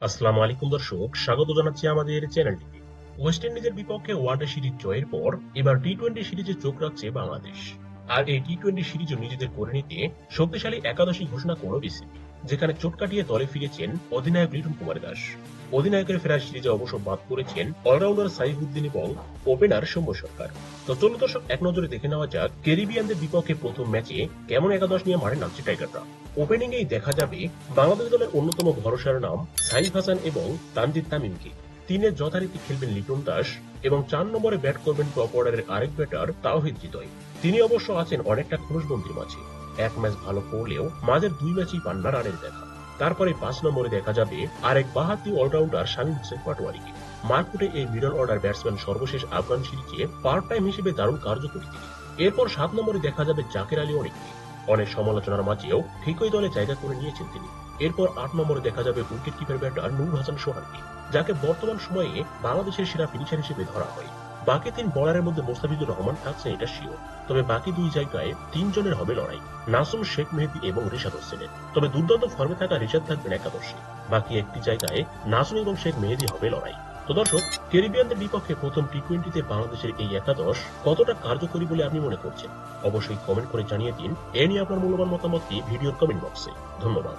আসসালামু আলাইকুম দর্শক, স্বাগত জানাচ্ছি আমাদের চ্যানেলটিতে। ওয়েস্ট ইন্ডিজের বিপক্ষে ওয়ানডে সিরিজ জয়ের পর এবার টি-টোয়েন্টি সিরিজে চোখ রাখছে বাংলাদেশ। আর এই টি-টোয়েন্টি সিরিজও নিজেদের করে নিতে শক্তিশালী একাদশী ঘোষণা করল বিসিবি, যেখানে চোট কাটিয়ে দলে ফিরেছেন অধিনায়ক লিটন কুমার দাস। অধিনায়কের ফেরার সিরিজে অবশ্য বাদ পড়েছেন অলরাউন্ডার সাইফুদ্দিন এবং ওপেনার সৌম্য সরকার। তো চলুন দর্শক, এক নজরে দেখে নেওয়া যাক ক্যারিবিয়ানদের বিপক্ষে প্রথম ম্যাচে কেমন একাদশ নিয়ে মাঠে নামছে টাইগাররা। ওপেনিংয়েই দেখা যাবে বাংলাদেশ দলের অন্যতম ভরসার নাম সাইফ হাসান এবং তানজিদ তামিমকে। তিনে যথারীতি খেলবেন লিটন দাস এবং 4 নম্বরে ব্যাট করবেন টপ অর্ডারের আরেক ব্যাটার তাওহিদ হৃদয়। তিনি অবশ্য আছেন অনেকটা খোলসবন্দির মাঝে। এক ম্যাচ ভালো করলেও মাঝের 2 ম্যাচই পান না রানের দেখা। তারপরে 5 নম্বরে দেখা যাবে আরেক বাহাতি অলরাউন্ডার শামীম হোসেন পাটোয়ারিকে। মারকুটে এই মিডল অর্ডার ব্যাটসম্যান সর্বশেষ আফগান সিরিজে পার্ট টাইম হিসেবে দারুণ কার্যকরী তিনি। এরপর 7 নম্বরে দেখা যাবে জাকের আলী অনেককে। অনেক সমালোচনার মাঝেও ঠিকই দলে জায়গা করে নিয়েছেন তিনি। এরপর 8 নম্বরে দেখা যাবে উইকেট কিপার ব্যাটার নূর হাসান সোহানকে, যাকে বর্তমান সময়ে বাংলাদেশের সেরা ফিনিশার হিসেবে ধরা হয়। বাকি 3 বোলারের মধ্যে মোস্তাফিজুর রহমান থাকছেন, এটা শিওর। তবে বাকি 2 জায়গায় 3 জনের হবে লড়াই, নাসুম, শেখ মেহেদী এবং রিশাদ হোসেনের। তবে দুর্দান্ত ফর্মে থাকা রিশাদ থাকবেন একাদশে। বাকি একটি জায়গায় নাসুম এবং শেখ মেহেদী হবে লড়াই। তো দর্শক, ক্যারিবিয়ানদের বিপক্ষে প্রথম টি-টোয়েন্টিতে বাংলাদেশের এই একাদশ কতটা কার্যকরী বলে আপনি মনে করছেন? অবশ্যই কমেন্ট করে জানিয়ে দিন। এ নিয়ে আপনার মূল্যবান মতামতটি ভিডিওর কমেন্ট বক্সে। ধন্যবাদ।